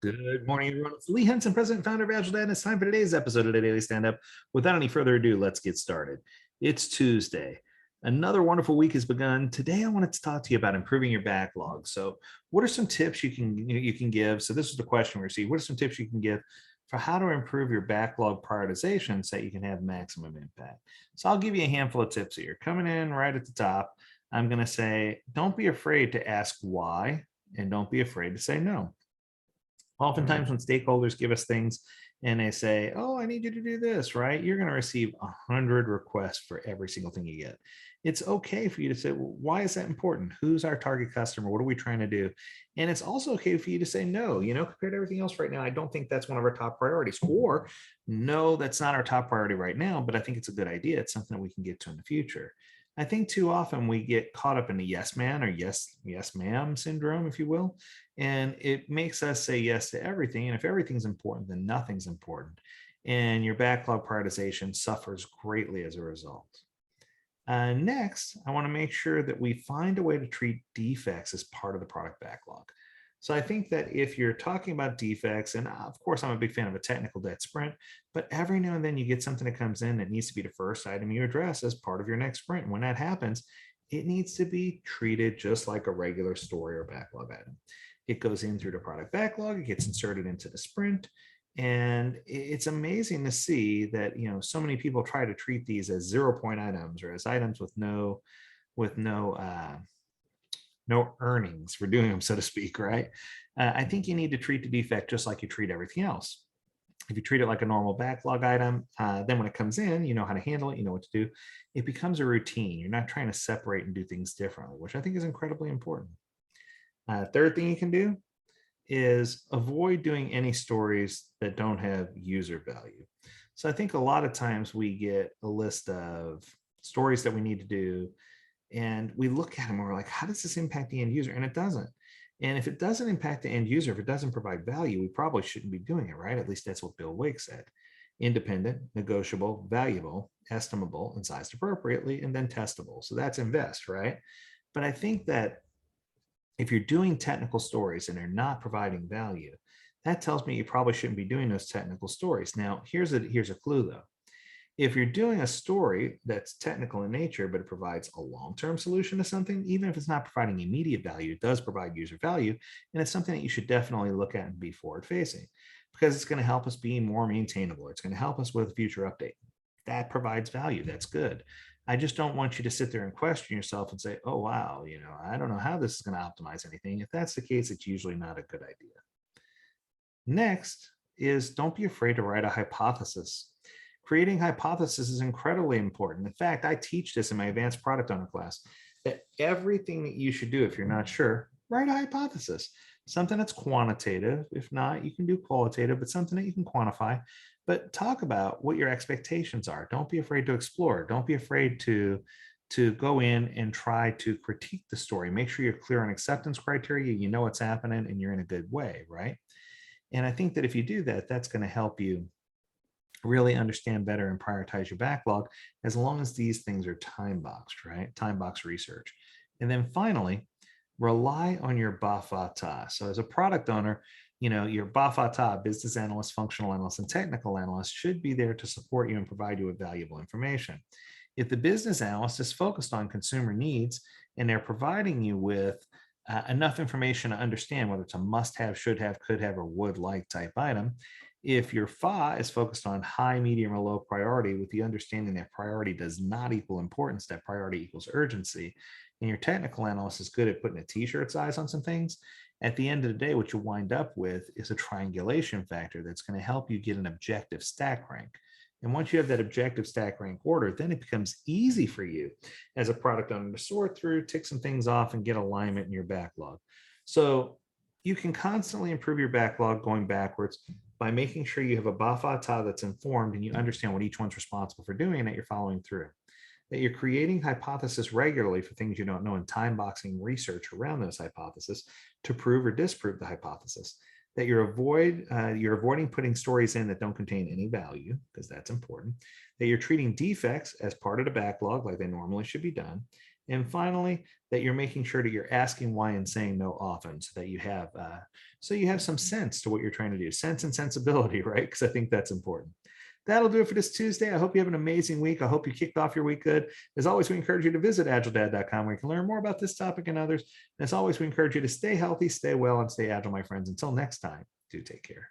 Good morning, everyone. It's Lee Henson, President and Founder of AgileDad, and it's time for today's episode of the Daily Stand-Up. Without any further ado, let's get started. It's Tuesday. Another wonderful week has begun. Today, I wanted to talk to you about improving your backlog. So, what are some tips you can give? So, this is the question we received. What are some tips you can give for how to improve your backlog prioritization so that you can have maximum impact? So, I'll give you a handful of tips here. Coming in right at the top, I'm going to say, don't be afraid to ask why, and don't be afraid to say no. Oftentimes when stakeholders give us things and they say, oh, I need you to do this, right? You're going to receive 100 requests for every single thing you get. It's okay for you to say, well, why is that important? Who's our target customer? What are we trying to do? And it's also okay for you to say no, compared to everything else right now, I don't think that's one of our top priorities. Or no, that's not our top priority right now, but I think it's a good idea. It's something that we can get to in the future. I think too often we get caught up in the yes man or yes ma'am syndrome, if you will, and it makes us say yes to everything. And if everything's important, then nothing's important. And your backlog prioritization suffers greatly as a result. Next, I want to make sure that we find a way to treat defects as part of the product backlog. So I think that if you're talking about defects, and of course, I'm a big fan of a technical debt sprint, but every now and then you get something that comes in that needs to be the first item you address as part of your next sprint. And when that happens, it needs to be treated just like a regular story or backlog item. It goes in through the product backlog, it gets inserted into the sprint. And it's amazing to see that, so many people try to treat these as 0-point items or as items with no earnings for doing them, so to speak, right? I think you need to treat the defect just like you treat everything else. If you treat it like a normal backlog item, then when it comes in, you know how to handle it, you know what to do. It becomes a routine. You're not trying to separate and do things differently, which I think is incredibly important. Third thing you can do is avoid doing any stories that don't have user value. So I think a lot of times we get a list of stories that we need to do, and we look at them and we're like, how does this impact the end user? And it doesn't. And if it doesn't impact the end user, if it doesn't provide value, we probably shouldn't be doing it, right? At least that's what Bill Wake said. Independent, negotiable, valuable, estimable, and sized appropriately, and then testable. So that's invest, right? But I think that if you're doing technical stories and they're not providing value, that tells me you probably shouldn't be doing those technical stories. Now, here's a clue though. If you're doing a story that's technical in nature, but it provides a long-term solution to something, even if it's not providing immediate value, it does provide user value. And it's something that you should definitely look at and be forward-facing because it's going to help us be more maintainable. It's going to help us with a future update. That provides value. That's good. I just don't want you to sit there and question yourself and say, oh, wow, I don't know how this is going to optimize anything. If that's the case, it's usually not a good idea. Next is don't be afraid to write a hypothesis. Creating hypothesis is incredibly important. In fact, I teach this in my advanced product owner class, that everything that you should do, if you're not sure, write a hypothesis, something that's quantitative. If not, you can do qualitative, but something that you can quantify. But talk about what your expectations are. Don't be afraid to explore. Don't be afraid to go in and try to critique the story. Make sure you're clear on acceptance criteria, you know what's happening, and you're in a good way, right? And I think that if you do that, that's going to help you really understand better and prioritize your backlog, as long as these things are time boxed, right? Time box research. And then finally, rely on your BAFATA. So as a product owner, your BAFATA, business analyst, functional analyst, and technical analyst, should be there to support you and provide you with valuable information. If the business analyst is focused on consumer needs and they're providing you with enough information to understand whether it's a must-have, should have, could have, or would like type item, if your FA is focused on high, medium, or low priority with the understanding that priority does not equal importance, that priority equals urgency, and your technical analyst is good at putting a t-shirt size on some things, at the end of the day, what you wind up with is a triangulation factor that's going to help you get an objective stack rank. And once you have that objective stack rank order, then it becomes easy for you as a product owner to sort through, tick some things off, and get alignment in your backlog. So you can constantly improve your backlog going backwards by making sure you have a BAFATA that's informed and you understand what each one's responsible for doing and that you're following through. That you're creating hypotheses regularly for things you don't know and time boxing research around those hypotheses to prove or disprove the hypothesis. That you're avoiding putting stories in that don't contain any value, because that's important. That you're treating defects as part of the backlog like they normally should be done. And finally, that you're making sure that you're asking why and saying no often, so that you have some sense to what you're trying to do, sense and sensibility, right? Because I think that's important. That'll do it for this Tuesday. I hope you have an amazing week. I hope you kicked off your week good. As always, we encourage you to visit agiledad.com, where you can learn more about this topic and others. And as always, we encourage you to stay healthy, stay well, and stay agile, my friends. Until next time, do take care.